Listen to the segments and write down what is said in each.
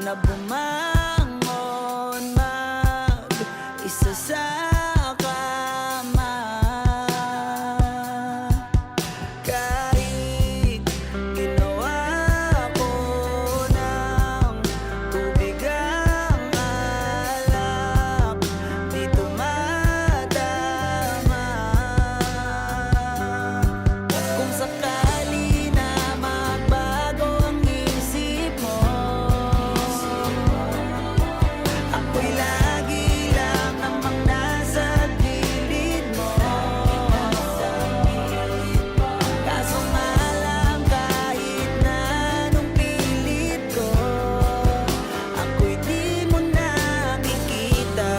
na bumangon mag-isa sa kama. Kahit ginawa ko ng tubig ang alak, di tumatama. Kung sakali na magbago ang isip mo, ako'y lagi lang namang nasa gilid mo. Kaso nga lang, kahit na anong pilit ko, ako'y di mo nakikita.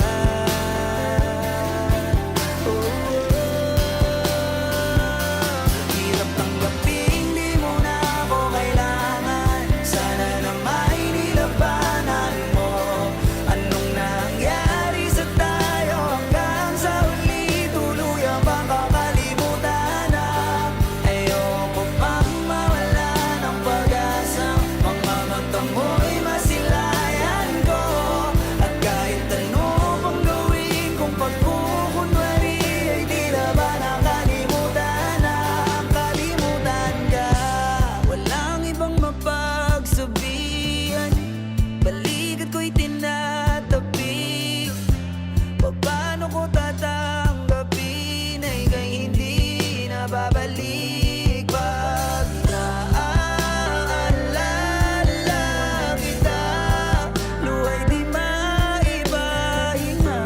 Hirap tanggapin, di mo na ako kailangan. Sana na may nilabanan mo. Anong nangyari sa tayo hanggang sa huli? Tuluyan bang kakalimutan na? Ayoko pang mawala ng pag-asa. Mga mata mo'y masilayan ko. At kahit ano pang gawin kong pagkukunwari, ay di na ba nakalimutan na? Kalimutan ka. Walang ibang mapagsabihan, balikat ko'y tinatabi. Paano ko tatanggapin ay kay hindi na babalik? Pag naaalala kita, luhay di maipahinga,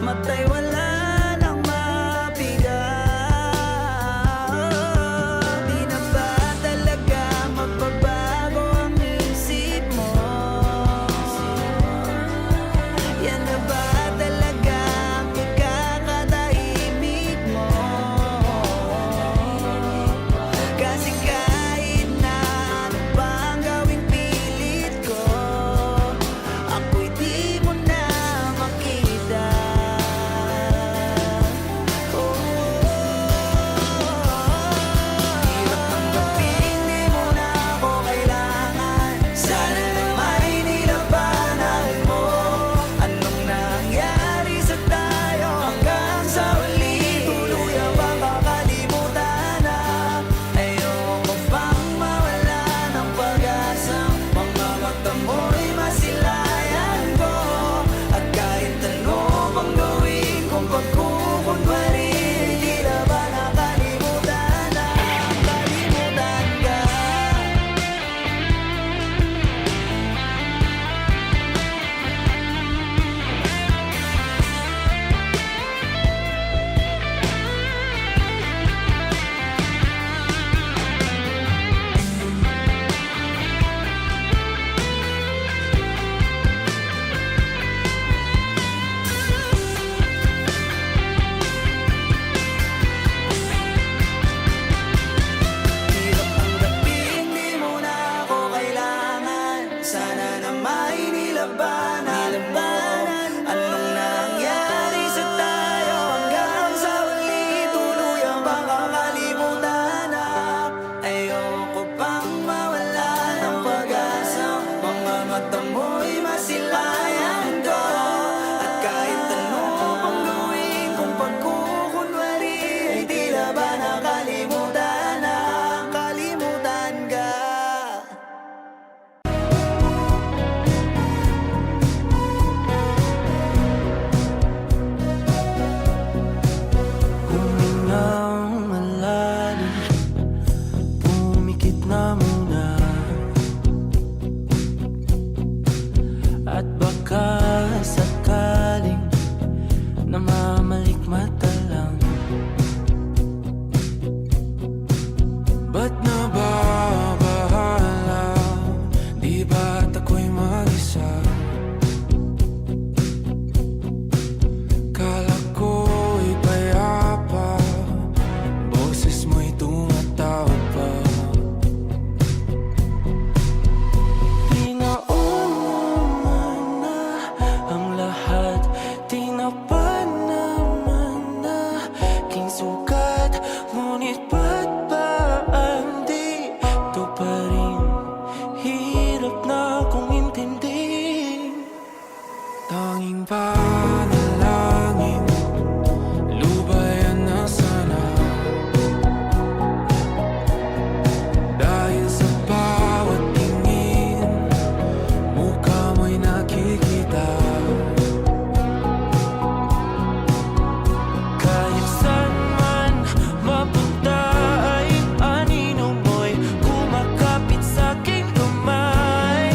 matay wala nang mapiga. Di na ba talaga magbabago ang isip mo? Yan na ba talaga ang ikakatahimik mo? Kasi kahit na ano pang gawing pilit ko, ako'y di mo na makita. Hirap tanggapin, di mo na ako kailangan. Sana na may nilabanan mo. Anong nangyari sa tayo hanggang sa huli? Tuluyan bang kakalimutan na? Ayoko pang mawala ng pag-asa. Mga mata mo'y masilayan ko. At kahit ano pang gawin kong pagkukunwari, di na ba nakalimutan na? Kalimutan ka. Hirap tanggapin, di mo na ako kailangan. Sana na may nilabanan mo. Anong nangyari sa tayo hanggang sa huli? Tuluyan bang kakalimutan na? Ayoko pang mawala ng pag-asa. Mga mata mo'y masilayan ko. At kahit ano pang gawin kong pagkukunwari, ay di na ba nakalimutan na? Kalimutan ka. panalangin, lubayan na sana. Dahil sa bawat tingin, mukha mo'y nakikita. Kahit saan man mapunta ay anino mo'y kumakapit sa'king kamay.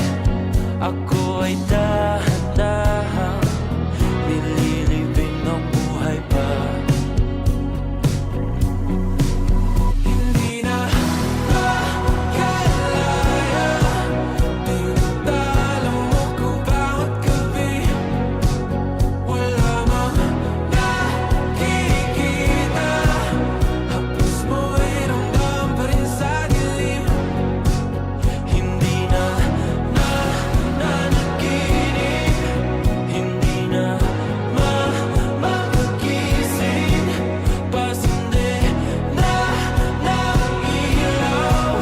Ako ay dahan-dahang nililibing ng buhay pa. Hindi na makalaya, tinatalo mo ko bawat gabi. Wala mang nakikita, hapos mo ay ramdam pa rin sa dilim. Hindi na nanaginip, hindi na mapagising. Pasindi na ng ilaw,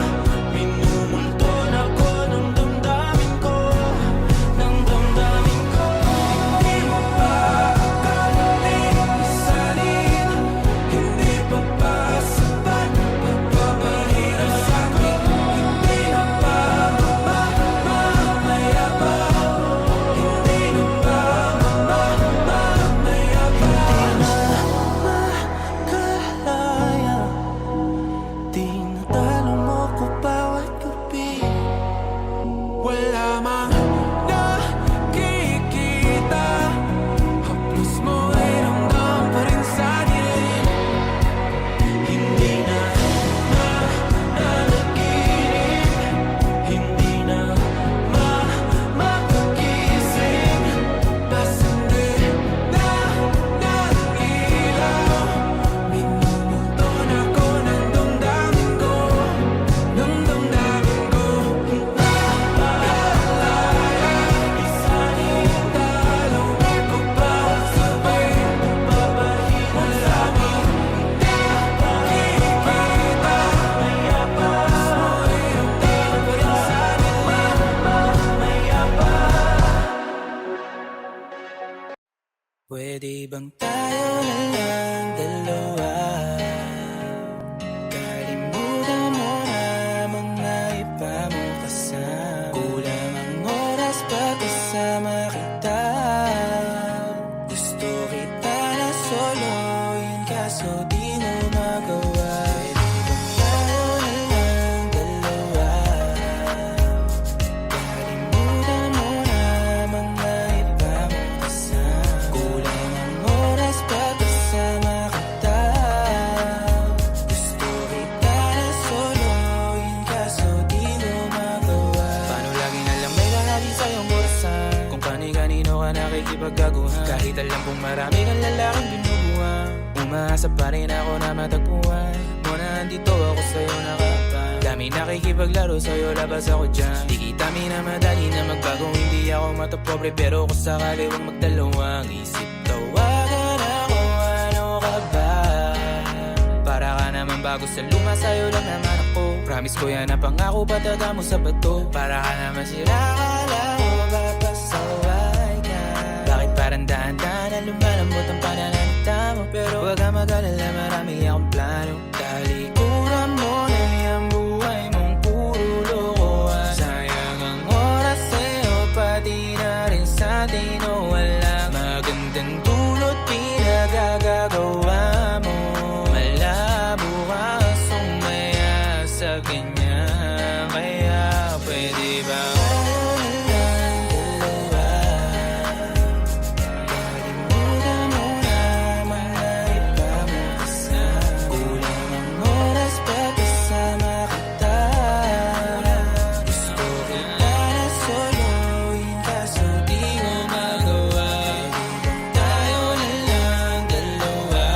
minumulto na ko ng damdamin ko, ng damdamin ko. Hindi mo pa akalain isalin, hindi pa ba sapat pagpapahirap sa'kin? Hindi na ba mamayabang? Hindi na ba mamayabang? Makalaya, tinatalo mo ko bawat gabi. Wala mang nakikita, haplos mo ay ramdam pa rin sa dilim. Hindi na nanaginip, hindi na mapagising. Pasindi na ng ilaw, minumulto na ko ng damdamin ko, ng damdamin ko. Nakalaya, isalin, talo ko bawat sabay, pagpapahirap sa'kin. Nakikita, mayabang, mo'y ramdam pa rin sa'kin, mayabang. Pwede bang tayo na lang dalawa? Kalimutan mo na mga iba mo kasama. Kulang ang oras pag kasama kita. Gusto kita na soloin, kaso di mo magawa. Pwede bang tayo na lang dalawa? Kalimutan mo na mga iba mo kasama. Kulang ang oras pag kasama kita. Gusto kita na soloin, kaso di mo magawa. Paano lagi na lang may lalagi sa iyong burasan? Kung kani-kanino ka nakikipagkaguhan, kahit alam kong marami kang lalaking binubuhan. Umaasa pa rin ako na matagpuan mo na andito ako sa'yo nakapag. Dami nakikipaglaro sa'yo, labas ako dyan. Di kita minamadali na magbago, hindi ako matapobre, pero kung sakali huwag magdalawang isip. Tawagan ako, ano ka ba? Para ka naman bago sa luma, sa'yo lang naman ako. Promise ko yan na pangako, pataga mo sa bato. Para ka naman sila, akala ko mapapasaway ka. Bakit parang dahan-dahan na lumalambot ang pananalita mo? Pero huwag ka mag-alala, marami akong plano. Talikuran mo na yung buhay mong puro lokohan. Sayang ang oras sa'yo, pati na rin sa atin. O walang magandang dulot pinagagagawa mo. Malabo ka sumaya sa ganyan. Kaya pwede ba tayo na lang dalawa? Kalimutan mo na mga iba mo kasama. Kulang ang oras pag kasama kita. Gusto kita na soloin, kaso di mo magawa. Tayo na lang dalawa.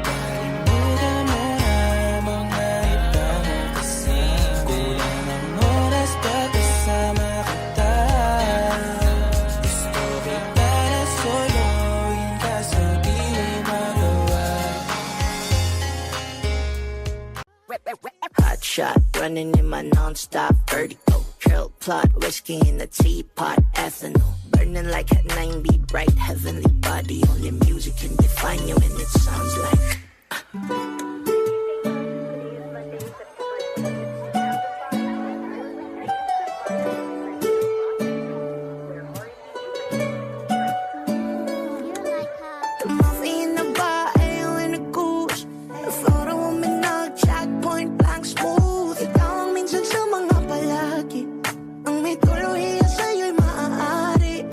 Kalimutan mo na mga iba mo kasama. Kulang ang oras pag kasama kita. Gusto kita na soloin, kaso di mo magawa. Hot shot, running in my non-stop vertigo. Trail plot, whiskey in the teapot, ethanol. Burning like at 90, bright heavenly body. Only music can define you, and it sounds like. Movie in the bar, ayaw in the goose. The photo mo minag-check, point blank smooth. Ikaw ang minsan sa mga palagi. Ang may tuluhiya sa'yo'y maaari.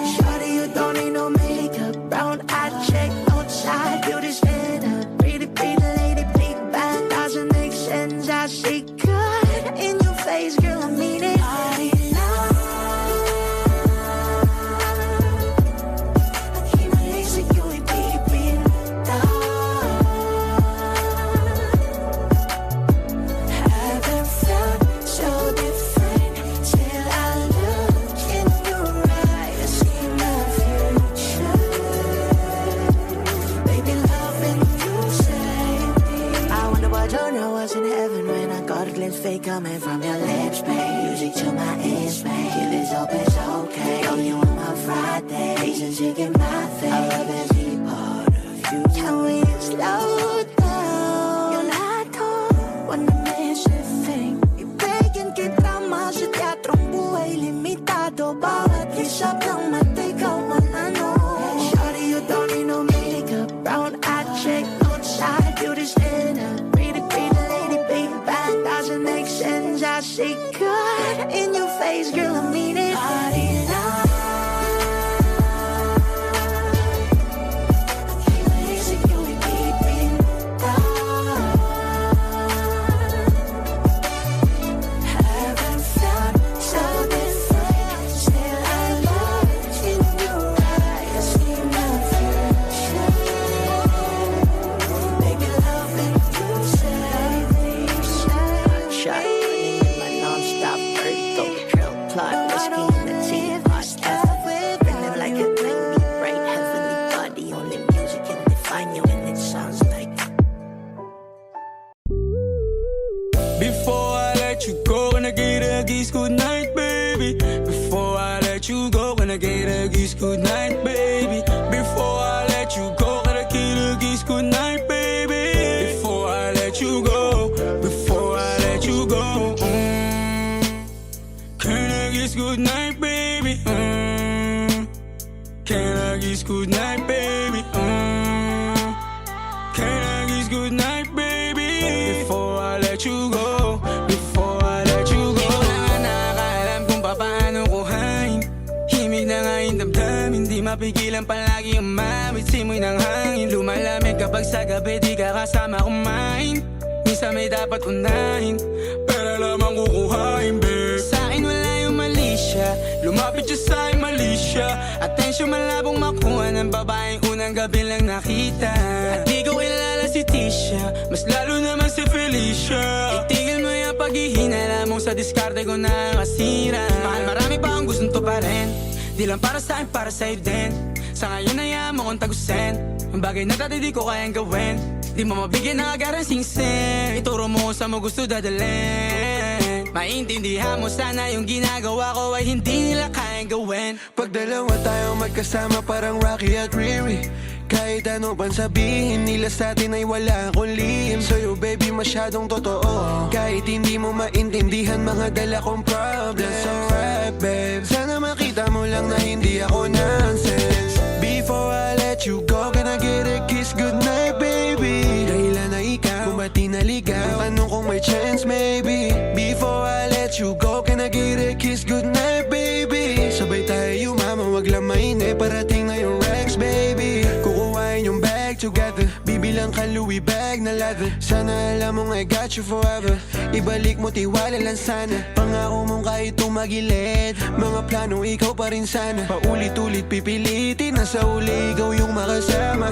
Shawty, you don't need no makeup. Brown eye check, outside, beauty standard. Pretty, pretty lady, big bang, doesn't make sense. I see good in your face, girl, I mean it. Fake coming from your lips, babe. Music to my ears, babe. Killers hope it's okay. Know you on my Friday. Reasons you get my face. I love every part of you. Tell me you slow down. Yung lahat ko, wanna miss a thing. Ibigin kita mas sa teatrong buhay limitado. Bawat kisap ng mata ikaw ang ano. Shawty, you don't need no makeup. Brown eye check, outside, beauty standard. Pretty, pretty lady, big bang, doesn't make sense. I see good in your face, girl, I mean it. Body love. Before I let you go, gonna get a kiss good night, baby. Before I let you go, gonna get a kiss good night, baby. Before I let you go, gonna get a kiss good night, baby. Before I let you go, before I let you go, can I kiss good night, baby? Can I kiss good night, baby? Can I kiss good night, baby? Before I let you go. Hindi mapigilan palagi ang mamit simoy ng hangin. Lumalamig kapag sa gabi di ka kasama kumain. Minsan may dapat unahin, pero lamang kukuhain, babe. Sa'kin wala yung mali siya, lumapit siya sa'kin mali siya. Atensyon malabong makuha ng babaeng unang gabi lang nakita. At di ko kilala si Tisha, mas lalo naman si Felicia. Itigil mo yung paghihinala mong sa diskarte ko na masira. Mahal, marami pa akong gustong tuparin. Di lang para sa'kin, para sa'yo din. Sa ngayon ayaw mo kong tagusin ang bagay na dati di ko kayang gawin. Di mo mabigyan ng agarang singsing. Ituro mo kung saan mo gusto dadalhin. Maintindihan mo sana yung ginagawa ko ay hindi nila kayang gawin. Pag dalawa tayo magkasama parang Rocky at Riri. Kahit ano pang sabihin nila sa'tin ay wala akong lihim. Sa'yo baby masyadong totoo, kahit hindi mo maintindihan mga dala kong problems. So rap babe, sana makita mo lang na hindi ako nonsense. Before I let you go, can I get a kiss goodnight baby? Dahilan na ikaw, kung ba't di naligaw, tanong kung may chance maybe. Before I let you go, can I get a kiss goodnight baby? Sabay tayo yumama, wag lang mainip, parating na yung Rex baby. Kukuhain yung bag together, bibilang ka Louis bag na leather. Sana alam mong I got you forever, ibalik mo tiwala lang sana. Pangako mong kahit tumagilid, mga plano ikaw pa rin sana. Paulit-ulit pipilitin, nasa uli ikaw yung makasama.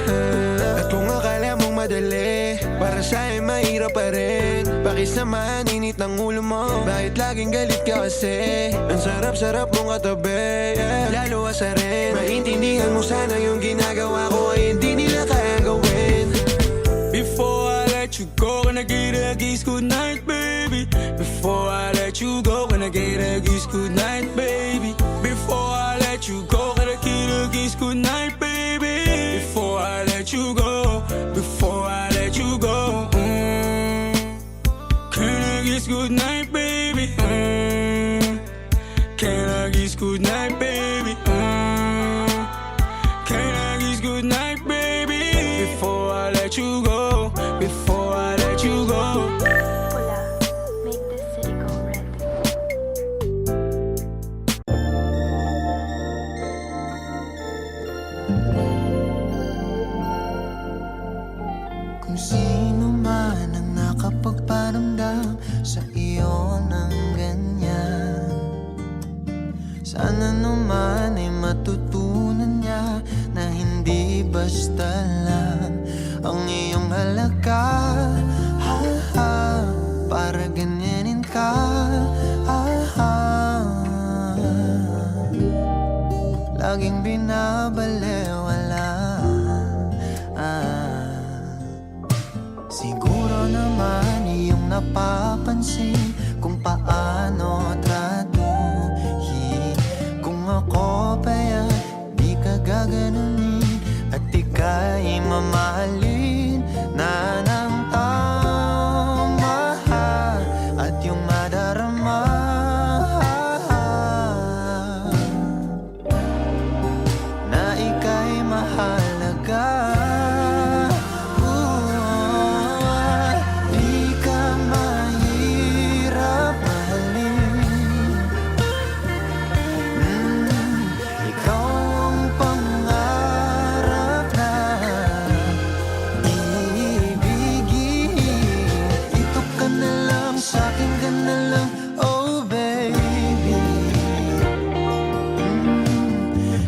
At kung akala mong madali, para sa'yo mahirap pa rin. Pakisamahan init ng ulo mo, bakit laging galit ka kasi? Ang sarap-sarap mong katabi, yeah. Lalo asa rin, maintindihan mo sana yung ginagawa ko ay hindi nila kaya gawin. Before I let you go, gonna get a kiss good night, baby. Before I let you go, gonna get a kiss good night, baby. Before I let you go, Sana naman ay matutunan niya na hindi basta lang ang iyong halaga. Ha, ha, para ganyanin ka. Ha, ha. Laging binabalewala. Siguro naman iyong napapansin kung paano tratuhin. Kung ako pa't di ka gaganunin at ika'y mamahalin na ng tama at yung madarama na ika'y mahalaga. Di ka mahirap mahalin. Ikaw ang pangarap na ibigin. Dito ka na lang, sa'kin ka na lang, oh baby.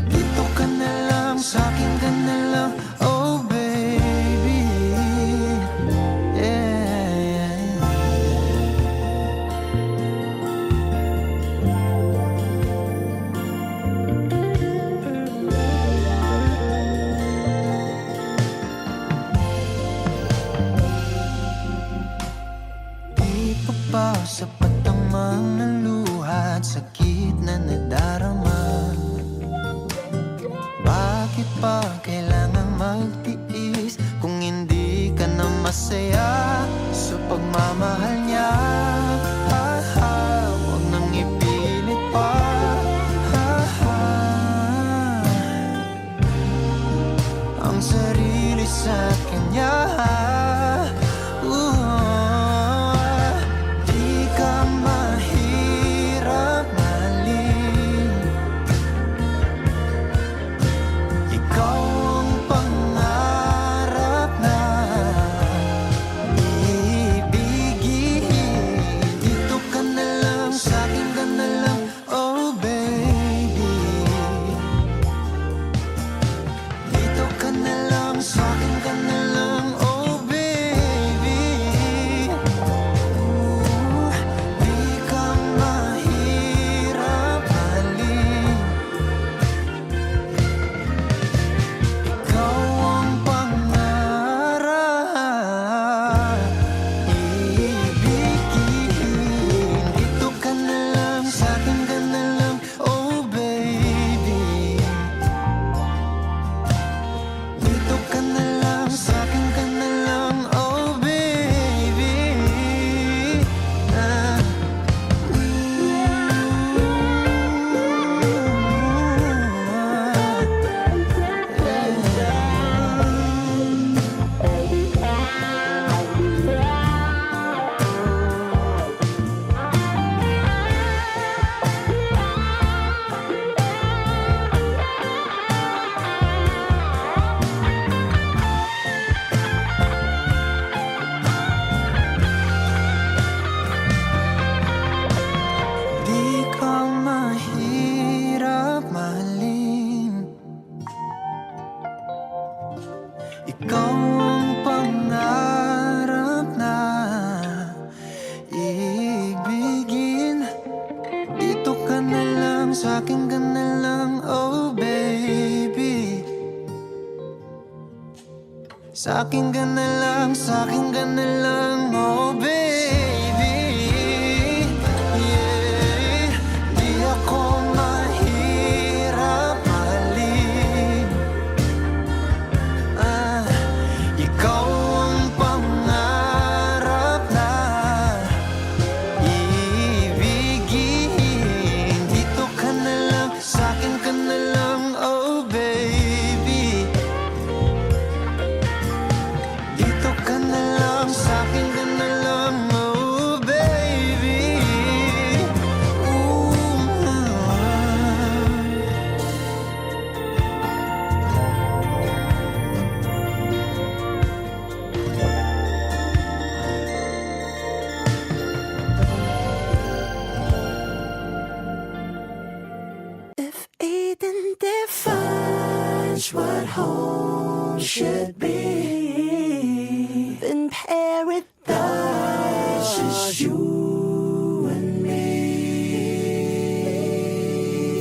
Dito ka na lang, sa'kin ka na lang, oh baby. Yeah. Di pa ba sapat ang mga luha at sakit na nadarama? Bakit pa kailangan magtiis kung hindi ka na masaya sa pagmamahal niya? Ha, ha, huwag nang ipilit pa. Ha, ha, ang sarili sa kanya. Di ka mahirap mahalin. Ikaw ang pangarap na ibigin. Dito ka na lang, sa'kin ka na lang, oh baby. Dito ka na lang, sa'kin ka na lang, oh baby. Di ka mahirap mahalin. Ikaw ang pangarap ibigin. Dito ka na lang, sa'kin ka na lang, oh baby. Dito ka na lang, sa'kin ka na lang, oh baby. Di ka mahirap mahalin. Ikaw ang pangarap na ibigin. Dito ka na lang, sa'kin ka na lang, oh baby. Sa'kin ka na lang, sa'kin ka na lang, oh baby. Yeah. Di ako mahirap mahalin. Ikaw ang pangarap na ibigin. Dito ka na lang, sa'kin ka na lang, oh baby. Dito ka na lang, sa'kin ka na lang, that's what home should be. Then paradise is you and me.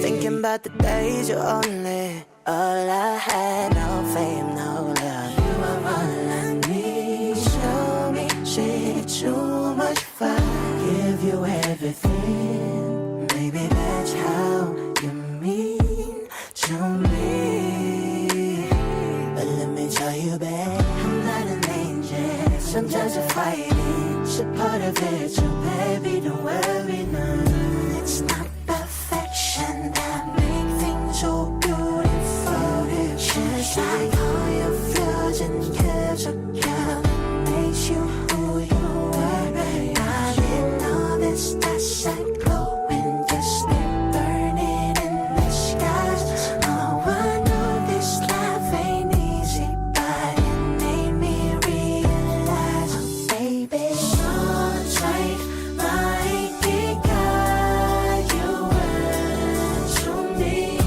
Thinking about the days you're only all I had, no fame, no love. You are all I need. Show me shit too much fun. Give you everything. Maybe that's how you mean to me. But let me tell you, babe, I'm not an angel. Sometimes I fight it. It's a part of it, so baby, don't worry, no. It's not perfection that make things so beautiful. Just like all your flaws and curves are gone, makes you who you are. I didn't know this, that's a glowing, just burning in the skies. Oh, I know this life ain't easy, but it made me realize, oh, baby, so tight, my God, you were to me.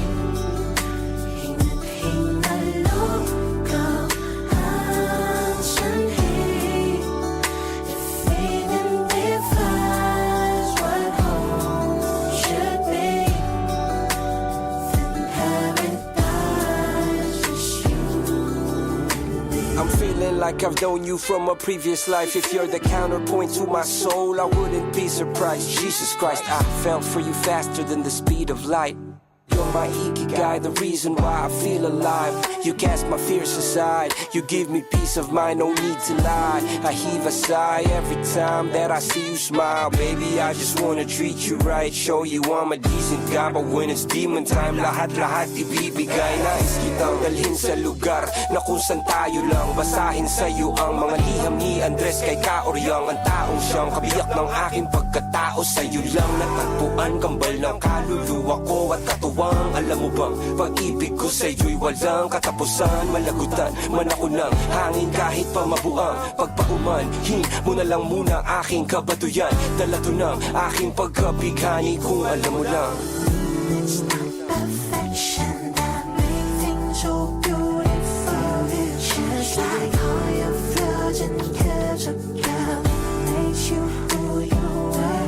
I'm feeling like I've known you from a previous life. If you're the counterpoint to my soul, I wouldn't be surprised. Jesus Christ, I fell for you faster than the speed of light. You're my ikigai, the reason why I feel alive. You cast my fears aside, you give me peace of mind, no need to lie. I heave a sigh every time that I see you smile. Baby, I just wanna treat you right, show you I'm a decent guy. But when it's demon time, lahat-lahat ibibigay. Nais kitang dalhin sa lugar na kung saan tayo lang. Basahin sa'yo ang mga liham ni Andres kay Kaoryang. Ang taong siyang kabiyak ng aking pagkatao. Sa'yo lang natagpuan, kambal ng kaluluwa ko at katuwa. Alam mo bang pag-ibig ko sa'yo'y walang katapusan. Malagutan man ako ng hangin kahit pa mabuang pagpaumanhin mo na lang muna aking kabatuyan. Dala to ng aking pagkabighani kung alam mo lang. It's not perfection that make things so beautiful. It's just like all your flaws and curves are gone, makes you who you are.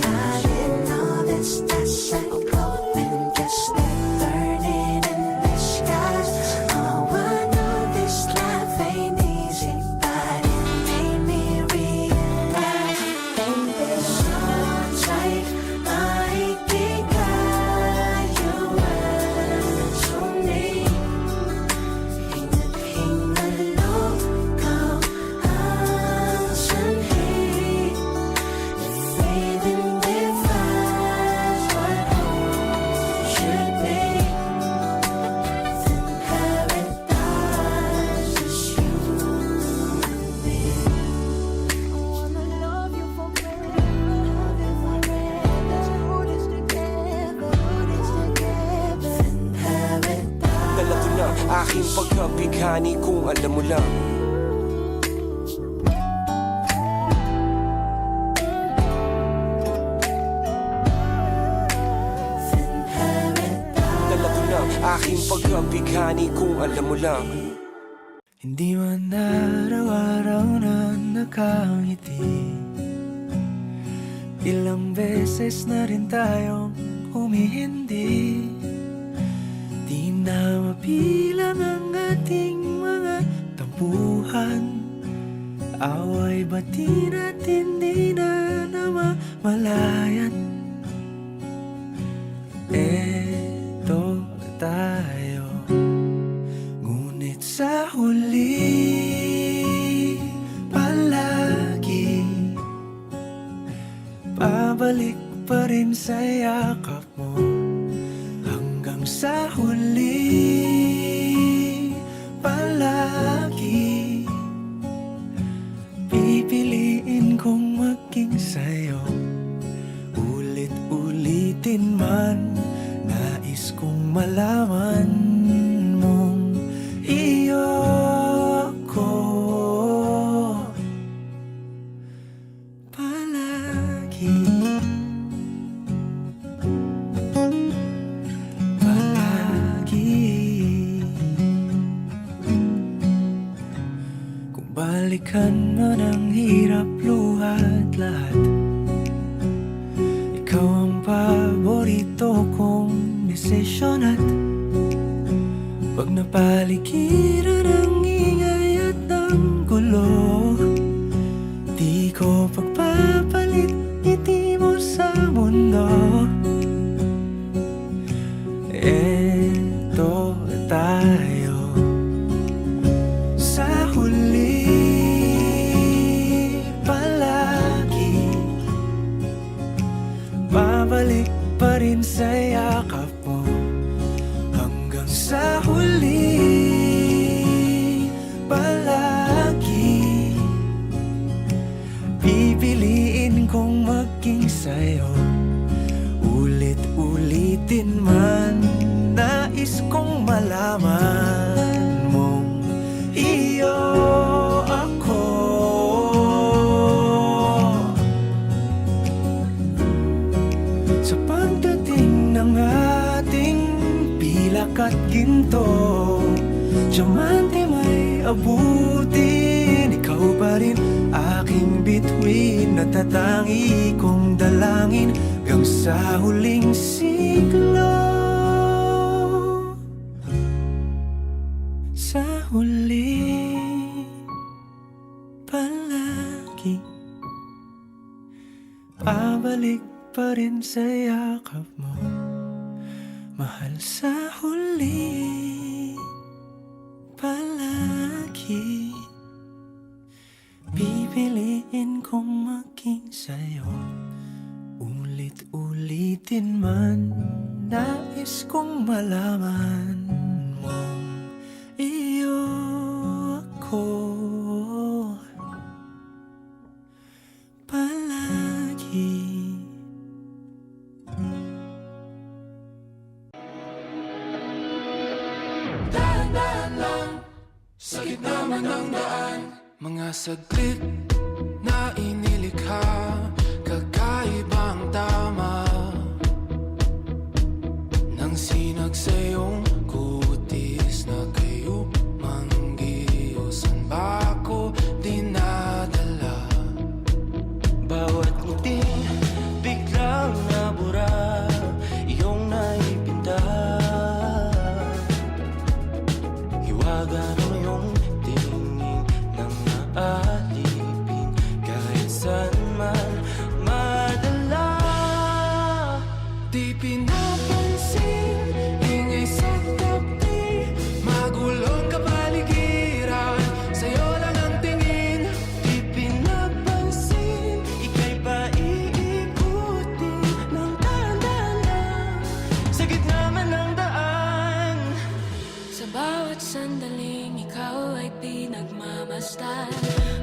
I didn't know this, that's a glowing, just burning in the skies. Oh, I know this life ain't easy, but it made me realize, baby, so tight, my God, you were to me. Hinaloko ang sanhi. If even defines what home should be, then paradise is you and me. I wanna love you forever, love you forever. Hold us together, then paradise. Dala to ng aking pagkabighani kung alam mo lang. Dala to ng aking pagkabighani kung alam mo lang. Hindi man araw-araw na nakangiti, ilang beses na rin tayong humihindi. Di na mabilang ang ating mga tampuhan, away bati natin di na namamalayan. Eto tayo, ngunit sa huli palagi pabalik pa rin sa yakap mo. Hanggang sa huli palagi pipiliin kong maging sa'yo. Ulit-ulitin man, nais kong malaman mong iyo ko palagi. Palagi. balikan man ang hirap, luhat, lahat. Ikaw ang paborito kong desisyon at pag napaligiran ng ingay at ng gulo, di ko pagpapalit ngiti mo sa mundo. Eto tayo sa huli palagi, babalik pa rin sa yakap mo hanggang sa huli palagi. Pipiliin kong maging sa'yo, ulit-ulitin man. Nais kong malaman mong iyo ako. Sa pagdating ng ating pilak at ginto, diamante may abutin, ikaw pa rin aking bituin, natatangi kong dalangin hanggang sa huling siglo. Sa huli palagi, pabalik pa rin sa yakap mo, mahal. Sa huli palagi, pipiliin kong maging sa'yo, ulit-ulitin man. Nais kong malaman mong iyo ako palagi. Dahan-dahan lang, sa gitna man ng daan, mga saglit na inilikha, kakaibang tama nang sinag sa iyong kutis na kayo manggiyosan ba ako dinadala? Bawat ngiting biglang nabura, iyong naipinta, hiwaga ng iyong tingin nang naalipin kahit saan man madala. Di pinapansin, ingay sa tabi, magulong kapaligiran, sa'yo lang ang tingin. Di pinapansin, ika'y paiikutin ng dahan-dahan lang, sa gitna man ng daan. Sa bawat sandaling ikaw ay pinagmamasdan,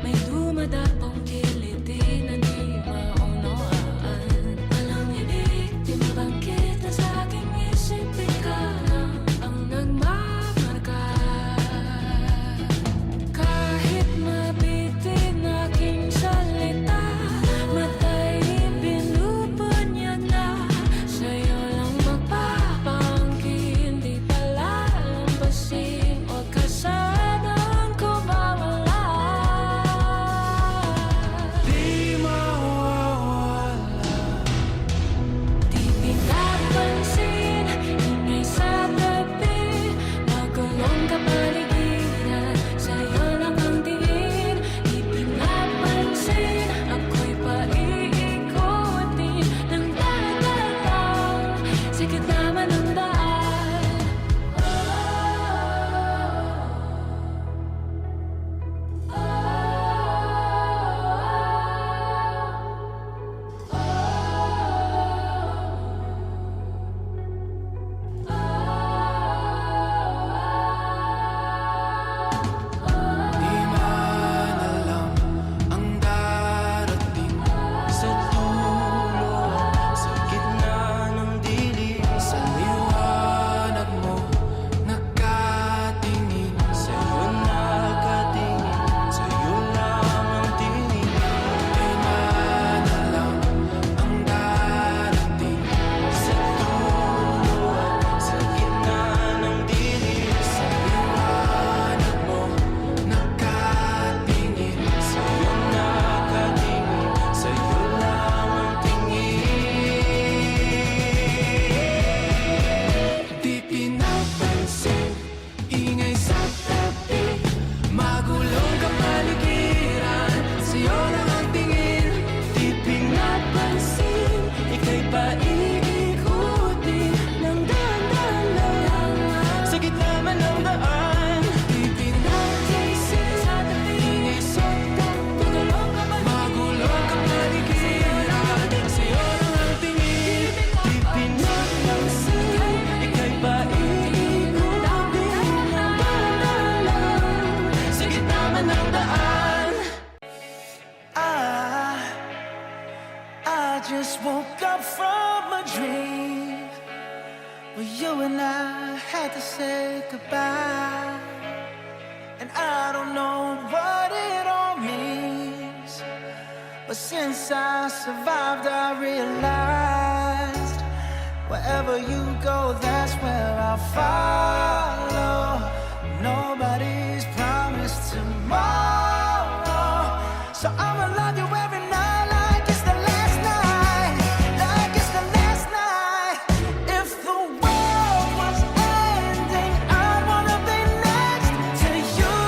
may dumadapong kiliti na di maunawaan. Walang ibig, di mabangkit na sa aking isip, ikaw lang ang nagmamarka. Kahit mabitin aking salita, matay binubunyag na, sa'yo lang magpapangkin, di palalampasin o kasanan ko ba wala. Well, you and I had to say goodbye, and I don't know what it all means, but since I survived, I realized wherever you go, that's where I'll follow. Nobody's promised tomorrow, so I'ma love you every night like it's the last night, like it's the last night. If the world was ending, I'd wanna be next to you.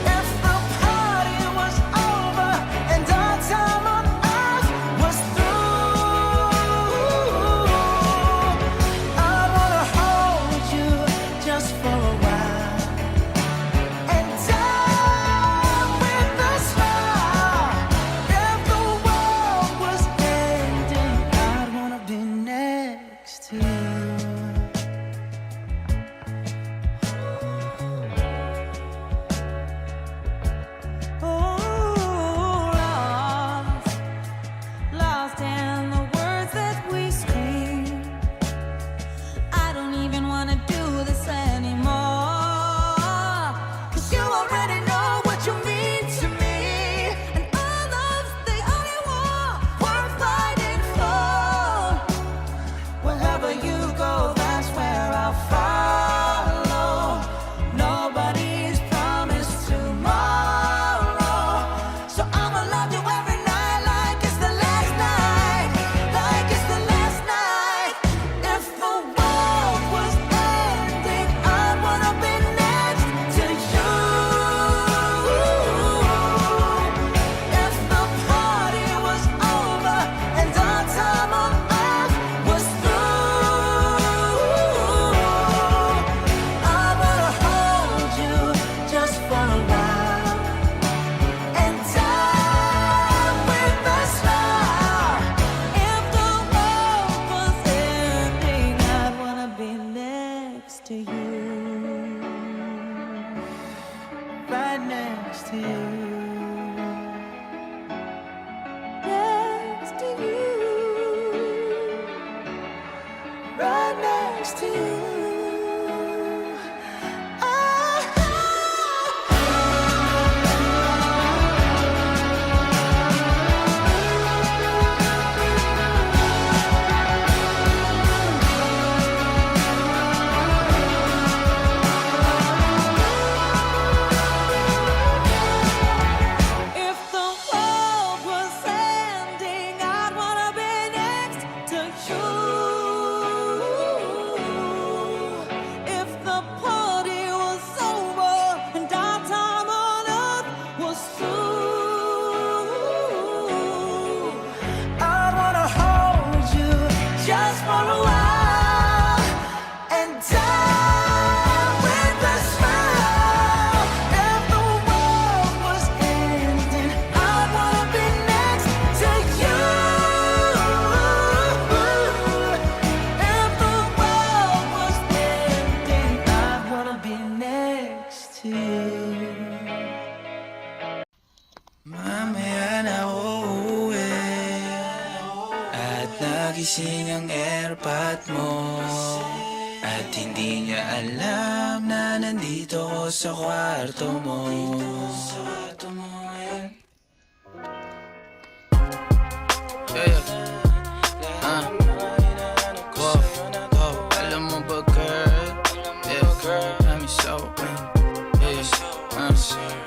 If the party was over and our time on earth was through, I wanna hold you just for a while and die with a smile. If the world was ending, I'd wanna be next to you. Lost in the words that we scream. I don't even wanna do this anymore, 'cause you already know what you mean to me, and our love's the only war worth fighting for. Wherever you go, that's where I'll follow. Nobody's promised tomorrow, so I'ma love you every night like it's the last night, like it's the last night. If the world was ending, I'd wanna be next to you. If the party was over and our time on earth was through, I wanna hold you just for a while and die with a smile. If the world was ending, I'd wanna be next to you. Right next to you. Next to you. Right next to you. If the world was ending, I'd wanna be next to you. If the party was over and our time on earth was through, I wanna hold you just for a while and die with a smile. If the world was ending, I wanna be next to you. If the world was ending, I wanna be next to you. Mamaya na uuwi at nagising ang airpot mo, at hindi niya alam na nandito ko sa kwarto mo. Wow, wow, alam mo ba girl? Yeah, I'm so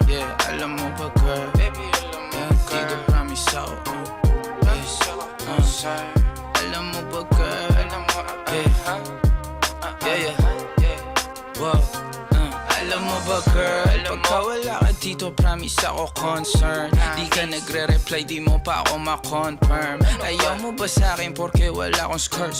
yeah, alam mo ba girl? Dito promise ako. Alam mo ba girl? Yeah. Wow. Alam mo ba girl, pagka wala ka dito promise ako concern. Di ka nagre-reply, di mo pa ako ma-confirm. Ayaw mo ba sa'kin porque wala akong skirt?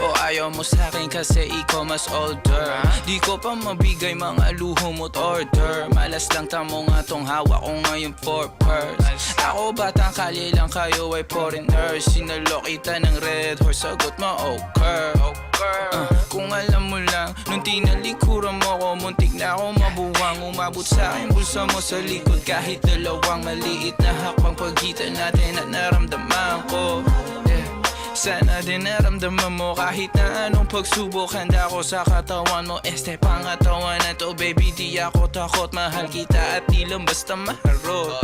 O ayaw mo sa'kin kasi ikaw mas older? Di ko pa mabigay mga luho mo't order. Malas lang tamo nga tong hawak ko ngayon for purse. Ako batang kalye lang, kayo ay foreigners. Sinalo kita ng red horse, sagot mo okay. Kung alam mo lang, nung tinalikuran mo ko, muntik na ako mabuwang. Umabot sa akin bulsa mo sa likod, kahit dalawang maliit na hakbang pagitan natin at naramdaman ko. sana din naramdaman mo kahit na anong pagsubok. Handa ko sa katawan mo, este pangatawan na to. Baby, di ako takot, mahal kita at di lang basta maharot.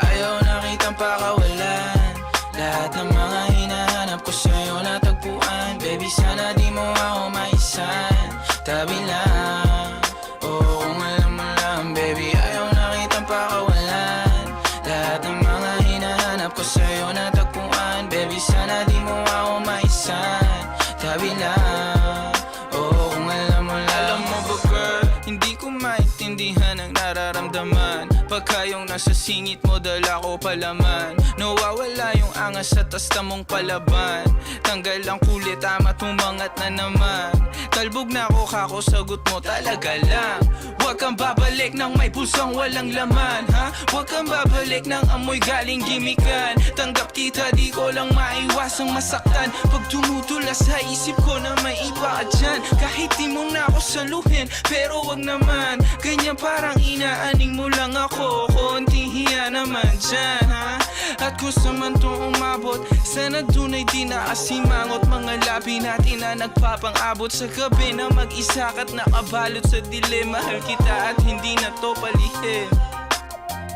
Ayaw na kitang pakawalan, lahat ng mga hinahanap ko sa'yo natagpuan. Baby, sana di mo ako maisan, tabi lang. Oo, kung alam mo lang, baby, ayaw na kitang pakawalan, lahat ng mga hinahanap ko sa'yo natagpuan. Baby, sana di mo ako maisan, tabi lang. Oo, kung alam mo lang. Alam mo ba girl, hindi ko maintindihan ang nararamdaman pagka yung nasa singit mo dala ko palaman. Nawawala yung angas sa tasta mong palaban. Tanggal ang kulit, tama tumangat na naman. Talbog na ako kako, sagot mo talaga lang. Huwag kang babalik ng may pusang walang laman, ha? Huwag kang babalik ng amoy galing gimikan. Tanggap kita, di ko lang maiwasang masaktan. Pag tumutula sa isip ko na may iba ka dyan. Kahit di mo na ako saluhin, pero wag naman ganyan, parang inaaning mo lang ako. Konting hiya naman dyan, ha? At kung sa man to umabot, sana dun ay di nakasimangot. Mga labi natin na nagpapang-abot sa gabi na mag-isa ka't nakabalot sa dilim. Mahal kita at hindi na to palihim.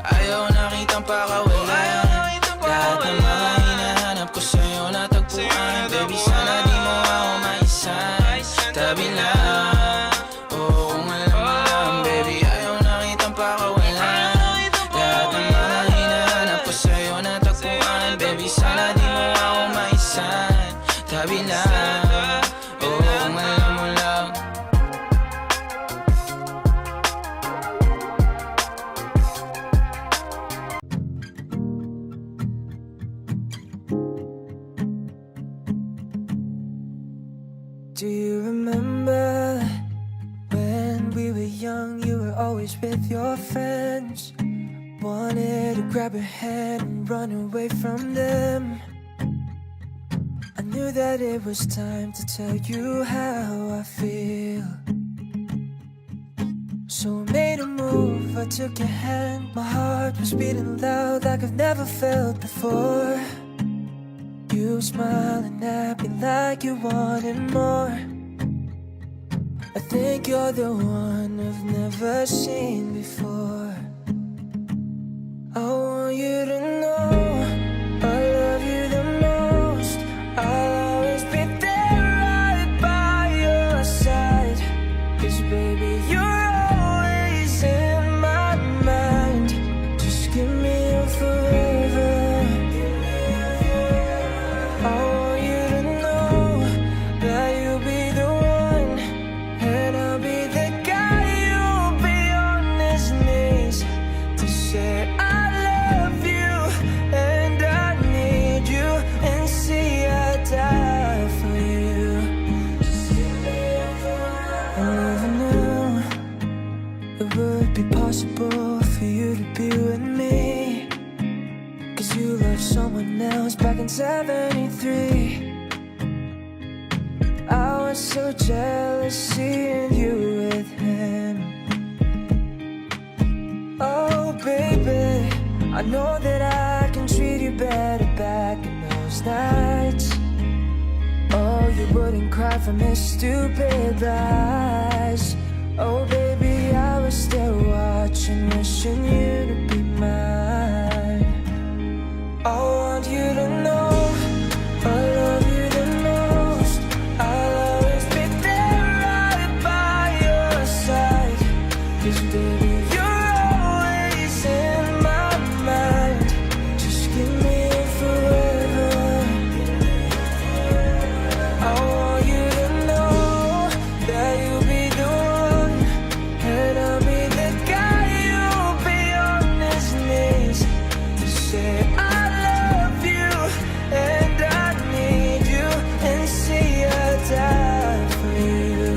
Ayaw na kitang pakawalan, lahat ng mga hinahanap ko sa'yo natagpuan. Baby, sana di mo ako maisan, tabi lang. Oo, kung alam mo lang, baby, ayaw na kitang pakawalan, lahat ng mga hinahanap ko sa'yo natagpuan. Baby, sana di mo ako maisan, tabi lang. Oo, kung alam mo lang. Do you remember when we were young? You were always with your friends. Wanted to grab your hand and run away from them. I knew that it was time to tell you how I feel. So I made a move, I took your hand. My heart was beating loud like I've never felt before. You smiling at me like you wanted more. I think you're the one I've never seen before. I want you to know I love you the most. I'll always be there right by your side. 'Cause baby, you're always in my mind. Just give me your forever. I want you to know that you'll be the one, and I'll be the guy who'll be on his knees to say I love you and I need you, and see I die for you. I never knew it would be possible for you to be with me. 'Cause you loved someone else back in '73. I was so jealous seeing you with him. Oh baby, I know that I can treat you better back in those nights. Oh, you wouldn't cry from his stupid lies. Oh baby, I was still watching, wishing you to be mine. I want you to know I love you the most. I'll always be there right by your side. 'Cause baby, you're always in my mind. Just give me it forever. I want you to know that you'll be the one, and I'll be the guy who'll be on his knees to say I love you and I need you, and see I die for you.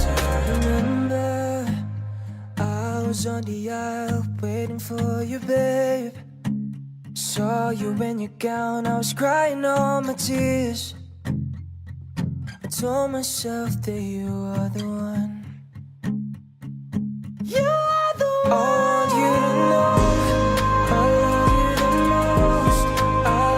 Do you remember I was on the aisle waiting for you, babe? Saw you in your gown, I was crying all my tears. I told myself that you are the one. You are the one. I want you to know I love you the most. I'll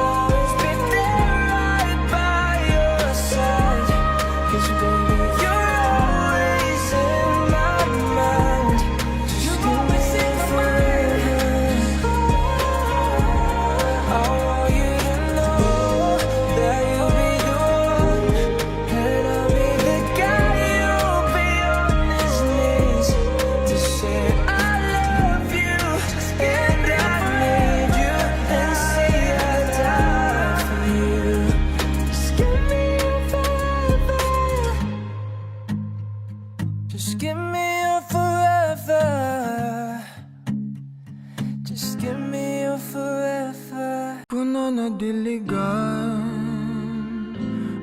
madiligan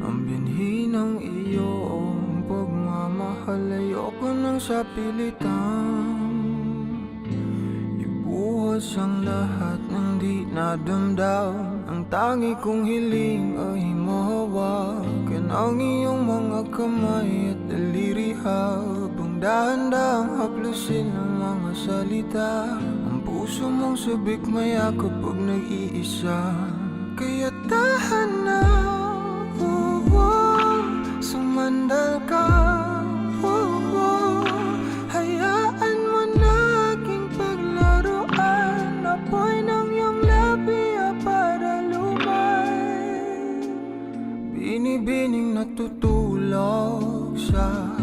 ang binhi ng iyong pagmamahal. Ayoko nang sa pilitan ibuhos ang lahat ng di nadamdam. Ang tangi kong hiling ay mahawakan ang iyong mga kamay at daliri, habang dahan-dahang haplusin ang mga salita. Ang puso mong sabik maya kapag nag-iisa, kaya tahan na, sumandal ka, hayaan mo na aking paglaruan. Apoy ng iyong labi para lumay, binibining natutulog sa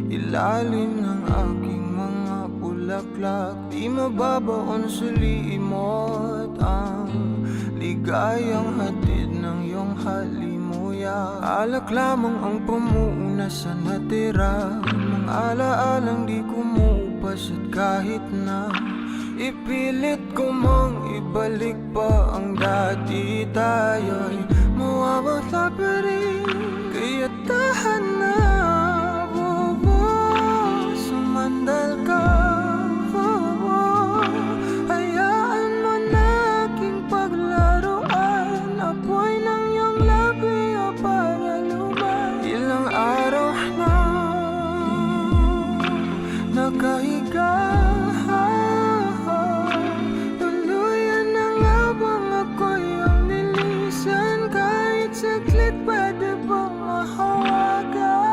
ilalim ng aking mga bulaklak. Di mababaon sa limot ang ligayang hatid ng iyong halimuyak. Alak lamang ang pamuuna sa natira, mga alaalang di kumupas. At kahit na ipilit ko mang ibalik pa ang dati, tayo'y mawawala pa rin. Kaya tahan na, sumandal ka, hayaan mo na aking paglaruan. Apoy ng iyong labi para lumay. Ilang araw na nakahiga, tuluyan na nga bang ako'y ang nilisan? Kahit saglit pwede bang mahawagan?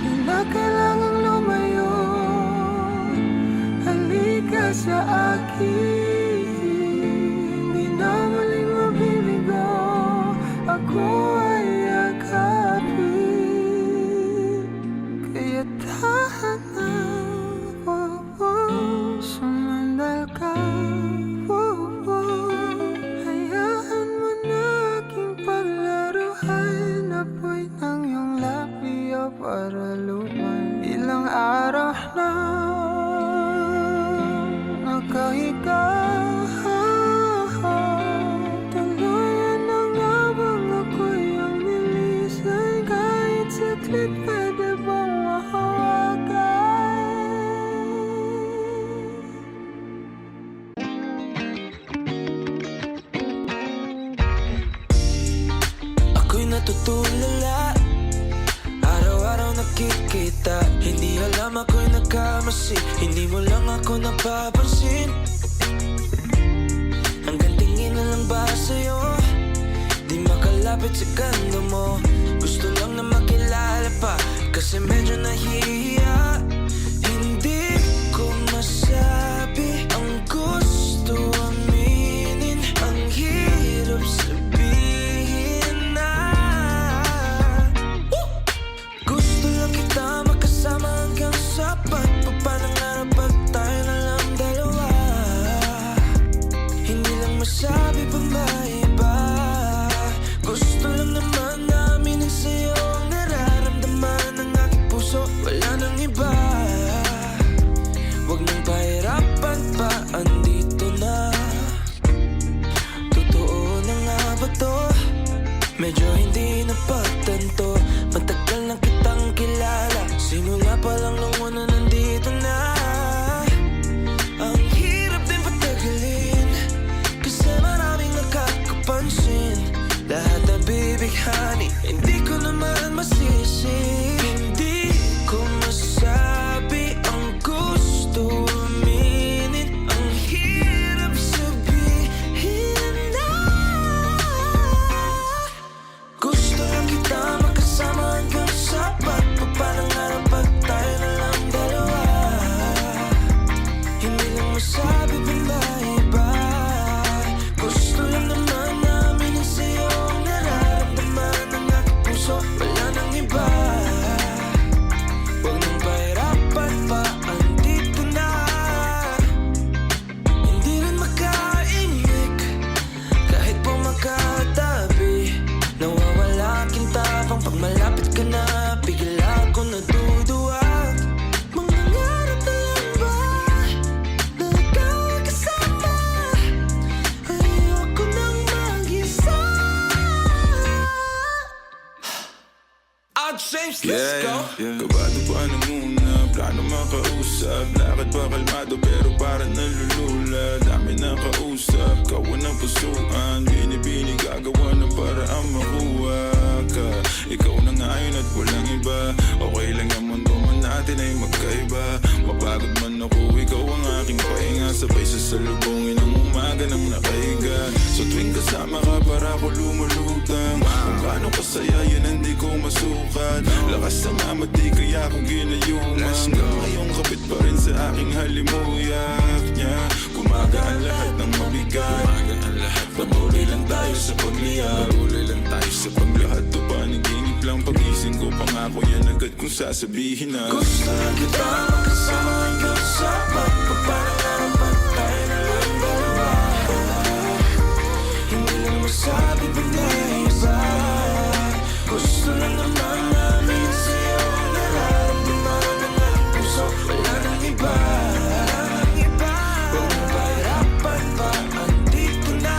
Di na kailangang lumayo, halika sa akin. Di na muling mabibigo, ako ay yakapin. Kaya tahan na, sumandal ka, hayaan mo na aking paglaruan. Apoy ng iyong labi para lumay. Ilang araw na nakahiga, tuluyan na nga bang ako'y ang nilisan? Kahit saglit pwede bang mahawagan? Ako'y natutulala, araw-araw nakikita. Hindi alam ako'y nagkamasi, hindi mo lang ako napapansin. Hanggang tingin na lang ba sa'yo, di makalapit sa ganda mo. Gusto lang na makilala pa, kasi medyo nahihiya. Hindi ko masabi ang gusto aminin, ang hirap sabihin na gusto lang kita makasama hanggang sa pagpapanangarap at tayo na lang dalawa. Hindi lang masabi pa may iba, gusto lang naman na aminin sa'yo ang nararamdaman ng aking puso. Wala nang Kabado pa nung una, plano makausap. Lakad pa kalmado pero parang nalulula. Dami na kausap, kawan ng pusuan. Binibini gagawa ng paraan makuha ka. Ikaw na ngayon at walang iba. Okay lang yung mundo man natin ay magkaiba. Mapagod man ako, ikaw ang aking pahinga. Sabay sa salubungin ng umaga ng nakahiga. So tuwing kasama ka para ako lumulutang. Kung gaano kasaya yan hindi ko masukat. Lakas ng amat di kaya kong ginayuman. Ngayong kapit pa rin sa aking halimuyak niya. Gumagaan lahat ng mabigat. Patuloy lang tayo sa pagliyab. Patuloy lang tayo sa paglahat. To panaginip lang pagising ko. Pangako yan agad kung sasabihin na Gusto lang kita makasama hanggang sa pagpapanarapan. Tayo na lang dalawa. Hindi lang masabi pa na iba. Gusto lang naman namin sa'yo ang nararamdaman ng aking puso. Wala nang iba. Huwag mo pahirapan pa. Andito na.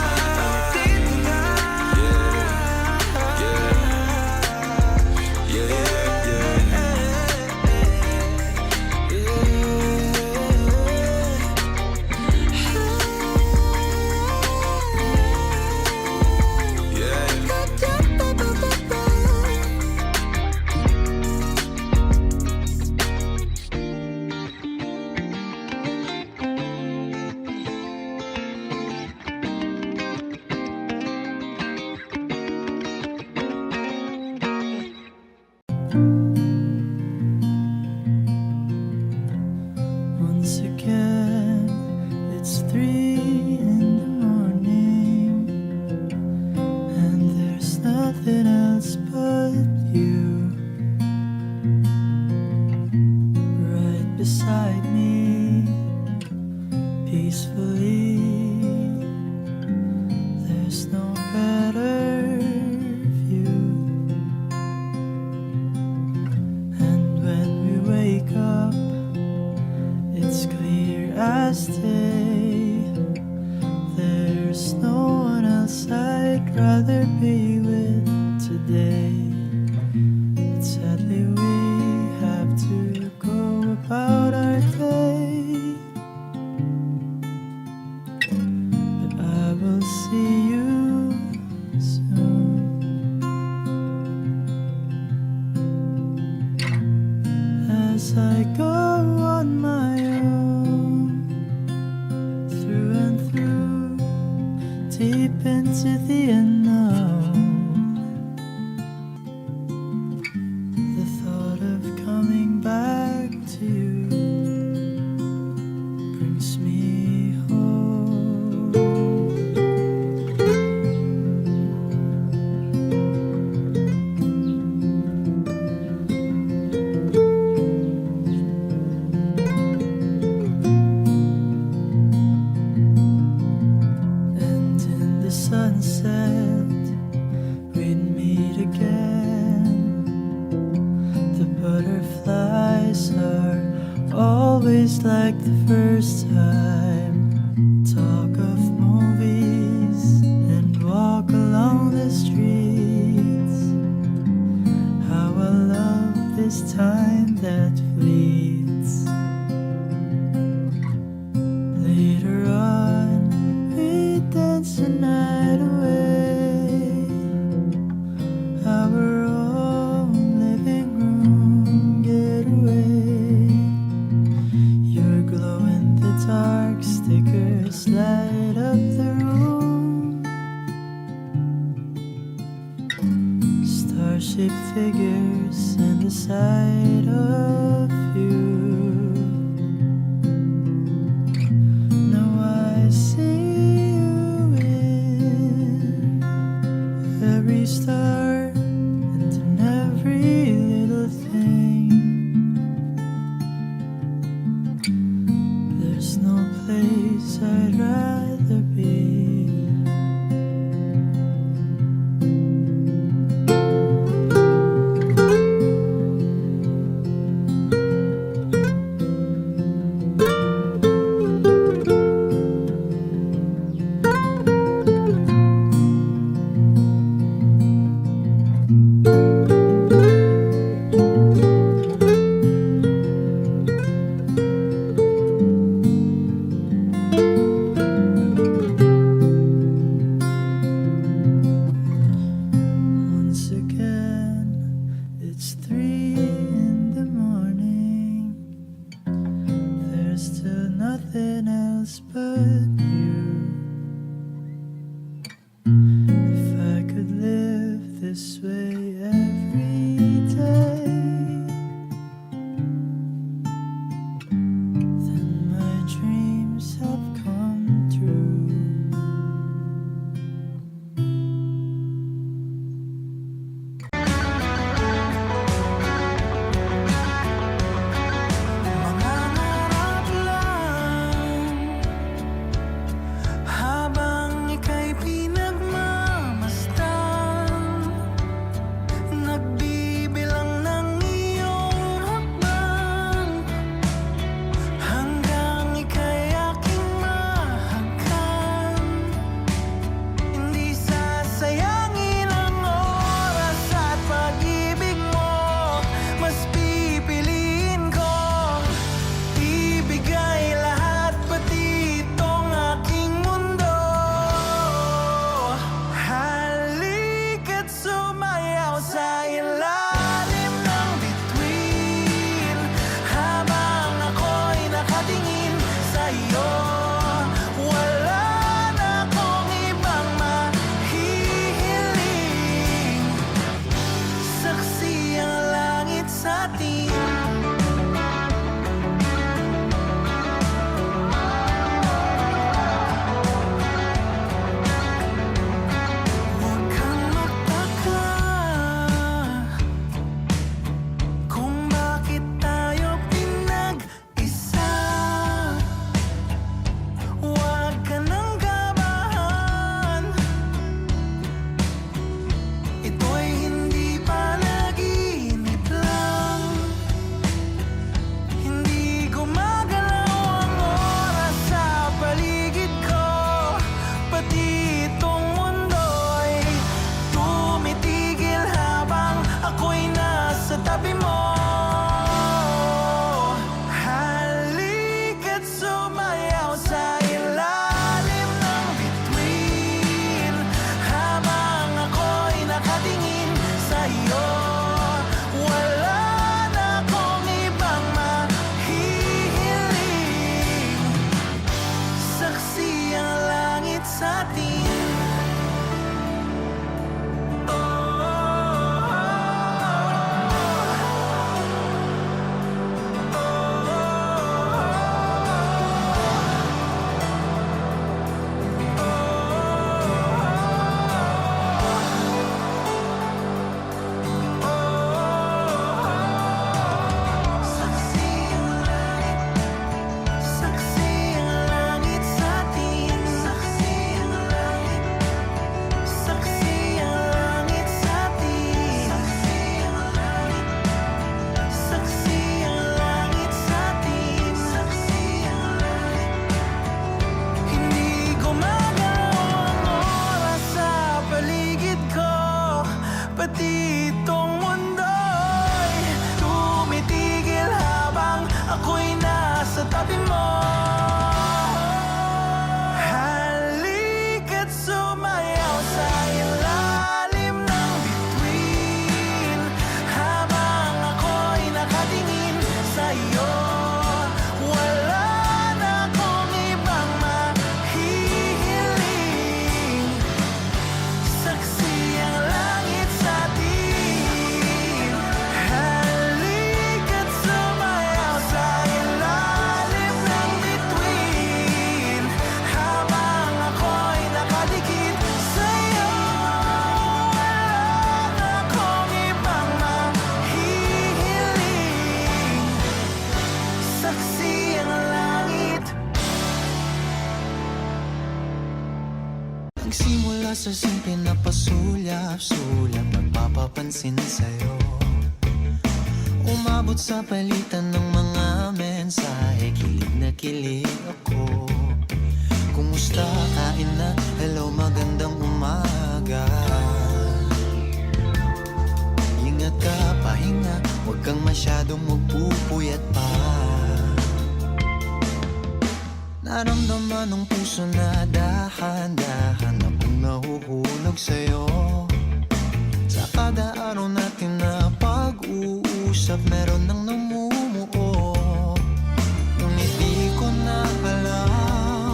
Once again, it's 3 in the morning, and there's nothing else but you right beside me, peacefully. There's no better view, and when we wake up, it's clear as day. There's no one else I'd rather be with today. But sadly we have to go about our day. But I will see you soon. As I go on my own, through and through, deep into the unknown. The thought of coming back to you brings me home. And in the sunset, we'd meet again. The butterflies are always like the first time. Talk of movies and walk along the streets. How I love this time that fleets. Later on, we dance the night away. Our own living room getaway. Your glow in the dark stickers light up the room. Star-shaped figures and the sight of you. Now I see you in every star and in every little thing. There's no place I'd rather be. else but you. If I could live this way every day, then my dreams have come true. Mangarap lang habang ika'y pinagmamasdan, nagbibilang ng iyong hakbang, hanggang ika'y aking mahagkan. Hindi sasayangin ang oras at pag-ibig mo, mas pipiliin ko ibigay lahat, pati itong aking mundo. Halika't sumayaw sa ilalim ng bituin, habang ako'y nakatingin sa'yo. Wala na akong ibang mahihiling, saksi ang langit sa atin. Huwag kang magtaka kung bakit tayo pinag-isa. Huwag ka nang kabahan, ito'y hindi panaginip lang. Hindi gumagalaw ang oras sa paligid ko, pati itong mundo'y tumitigil habang ako'y nasa tabi mo. Halika't sumayaw sa ilalim ng bituin, habang ako'y nakatingin sa'yo. Wala na akong ibang mahihiling, saksi ang langit sa atin. Saksi ang langit sa atin. Saksi ang langit. Saksi ang langit sa atin. Saksi ang langit sa atin. Saksi ang langit. Hindi gumagalaw ang oras sa paligid ko, pati itong mundo'y tumitigil habang ako'y nasa tabi mo. Halika't sumayaw sa ilalim ng bituin, habang ako'y nakatingin sa'yo. Wala na akong ibang mahihiling, saksi ang langit sa atin. Halika't sumayaw sa ilalim ng bituin, habang ako'y nakadikit sa'yo. Wala na akong ibang mahihiling, saksi ang langit. Nagsimula sa simple na pasulyap-sulyap, nagpapapansin sa'yo. Umabot sa palitan ng mga mensahe, kilig na kilig ako. Kumusta, kain na, hello, magandang umaga. Ingat ka, pahinga, huwag kang masyadong magpupuyat pa. Naramdaman ng puso na dahan-dahan akong nahuhulog sa'yo. Sa kada araw natin na pag-uusap, meron nang namumuo. Ngunit di ko na alam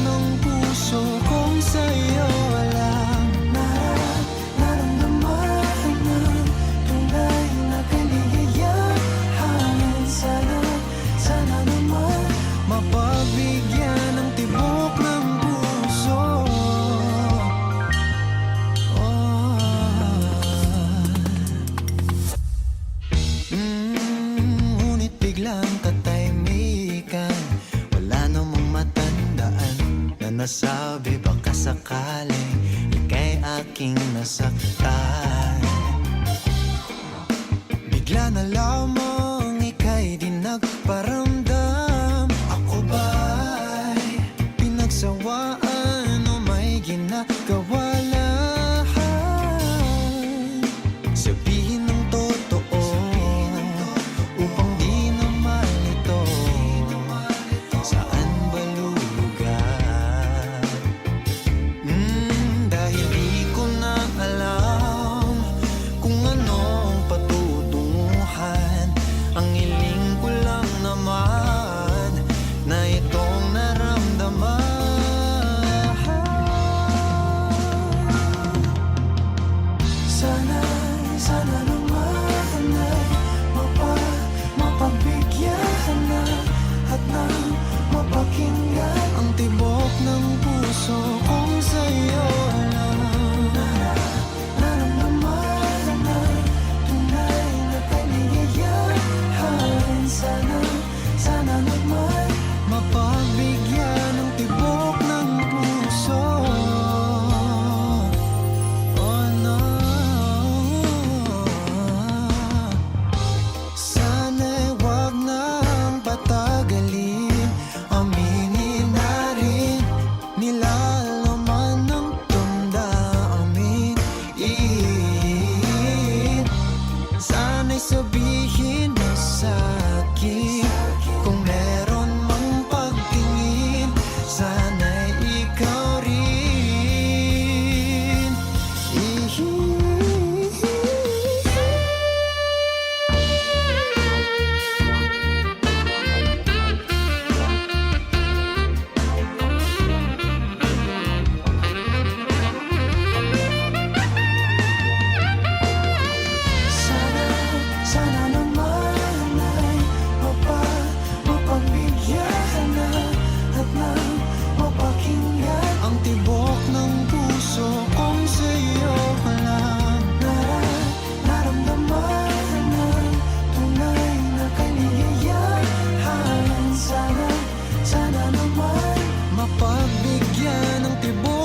ng puso kong sa'yo lang Naramdaman ng tunay na kaligayahan. Sana naman Mapagbigyan ng tibok ng puso. Ngunit biglang katahimikan, wala namang matandaan na nasabi baka sakaling ika'y aking nasaktan. Bigla na lamang ika'y di nagparamdam. Ako ba'y pinagsawaan o may ginagawa lahat? Sabihin ng totoo upang di na malito. Saan ba lulugar? Dahil di ko na alam kung anong patutunguhan. Ang hiling ko lang naman na itong naramdaman. Sana naman ay mapagbigyan na at nang mapakinggan Ang tibok ng puso kong sa'yo lang. Naramdaman ng tunay na kaligayahan. Sana naman Mapagbigyan ng tibok ng puso. Oh no. Sana'y wag nang patagalin. Aminin na rin nilalaman ng damdamin. Sana'y sabihin mo sa'kin kung meron mang pagtingin. Sana'y ikaw rin. Sana naman ay mapagbigyan na at nang mapakinggan. Ang tibok ng puso kong sa'yo lang. Naramdaman ng tunay na kaligayahan. Sana naman Mapagbigyan ng tibok